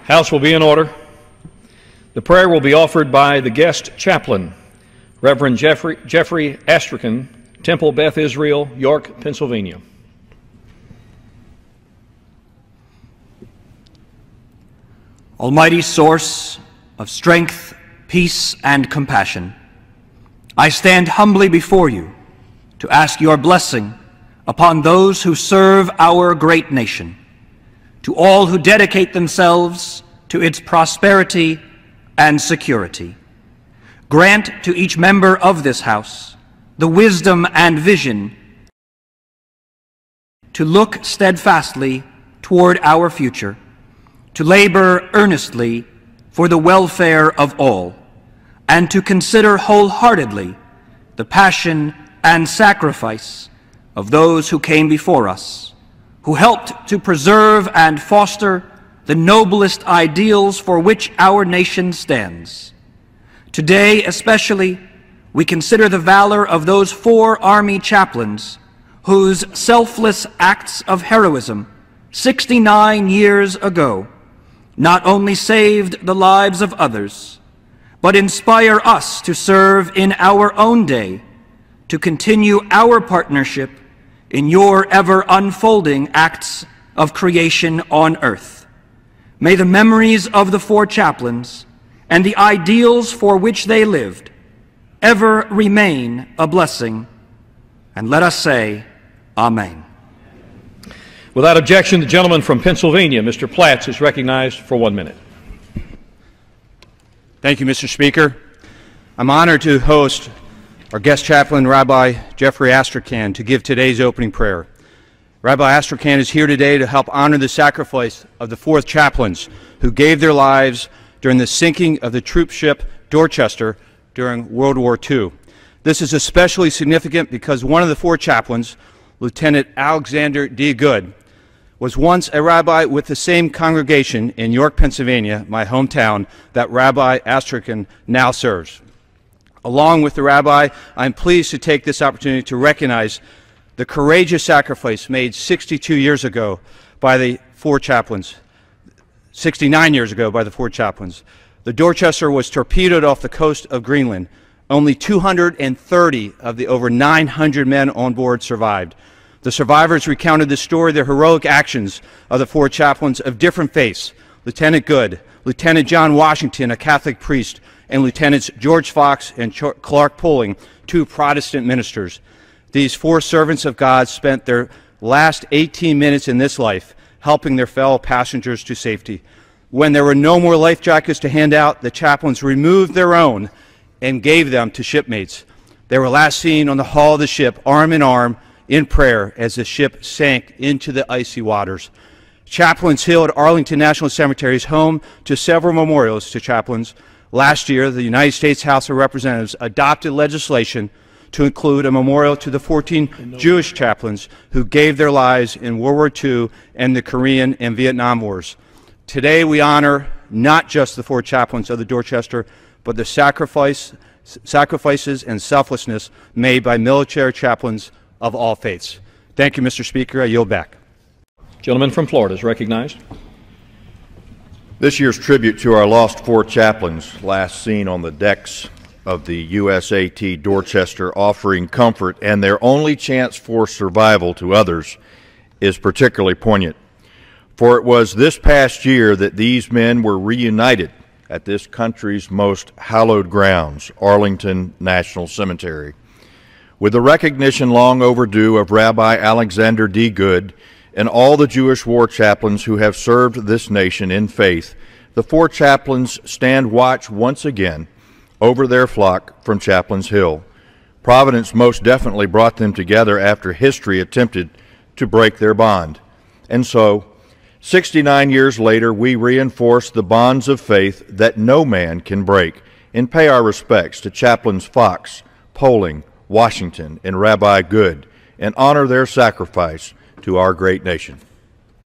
House will be in order. The prayer will be offered by the guest chaplain, Reverend Jeffrey Astrachan, Temple Beth Israel, York, Pennsylvania. Almighty source of strength, peace, and compassion, I stand humbly before you to ask your blessing upon those who serve our great nation, to all who dedicate themselves to its prosperity and security. Grant to each member of this House the wisdom and vision to look steadfastly toward our future, to labor earnestly for the welfare of all, and to consider wholeheartedly the passion and sacrifice of those who came before us, who helped to preserve and foster the noblest ideals for which our nation stands. Today, especially, we consider the valor of those 4 Army chaplains whose selfless acts of heroism 69 years ago not only saved the lives of others, but inspire us to serve in our own day, to continue our partnership in your ever-unfolding acts of creation on earth. May the memories of the 4 chaplains and the ideals for which they lived ever remain a blessing, and let us say, Amen. Without objection, the gentleman from Pennsylvania, Mr. Platts, is recognized for 1 minute. Thank you, Mr. Speaker. I'm honored to host our guest chaplain, Rabbi Jeffrey Astrachan, to give today's opening prayer. Rabbi Astrachan is here today to help honor the sacrifice of the 4 chaplains who gave their lives during the sinking of the troop ship Dorchester during World War II. This is especially significant because one of the 4 chaplains, Lieutenant Alexander D. Good, was once a rabbi with the same congregation in York, Pennsylvania, my hometown, that Rabbi Astrachan now serves. Along with the rabbi, I'm pleased to take this opportunity to recognize the courageous sacrifice made 62 years ago by the 4 chaplains, 69 years ago by the 4 chaplains. The Dorchester was torpedoed off the coast of Greenland. Only 230 of the over 900 men on board survived. The survivors recounted the story of the heroic actions of the 4 chaplains of different faiths: Lieutenant Good, Lieutenant John Washington, a Catholic priest, and Lieutenants George Fox and Clark Poling, 2 Protestant ministers. These 4 servants of God spent their last 18 minutes in this life helping their fellow passengers to safety. When there were no more life jackets to hand out, the chaplains removed their own and gave them to shipmates. They were last seen on the hull of the ship, arm in arm, in prayer as the ship sank into the icy waters. Chaplains Hill at Arlington National Cemetery is home to several memorials to chaplains. Last year, the United States House of Representatives adopted legislation to include a memorial to the 14 Jewish chaplains who gave their lives in World War II and the Korean and Vietnam Wars. Today, we honor not just the 4 chaplains of the Dorchester, but the sacrifices and selflessness made by military chaplains of all faiths. Thank you, Mr. Speaker. I yield back. Gentleman from Florida is recognized. This year's tribute to our lost 4 chaplains, last seen on the decks of the USAT Dorchester, offering comfort and their only chance for survival to others, is particularly poignant. For it was this past year that these men were reunited at this country's most hallowed grounds, Arlington National Cemetery. With the recognition long overdue of Rabbi Alexander D. Good and all the Jewish war chaplains who have served this nation in faith, the 4 chaplains stand watch once again over their flock from Chaplains Hill. Providence most definitely brought them together after history attempted to break their bond. And so, 69 years later, we reinforce the bonds of faith that no man can break and pay our respects to Chaplains Fox, Poling, Washington, and Rabbi Good, and honor their sacrifice to our great nation.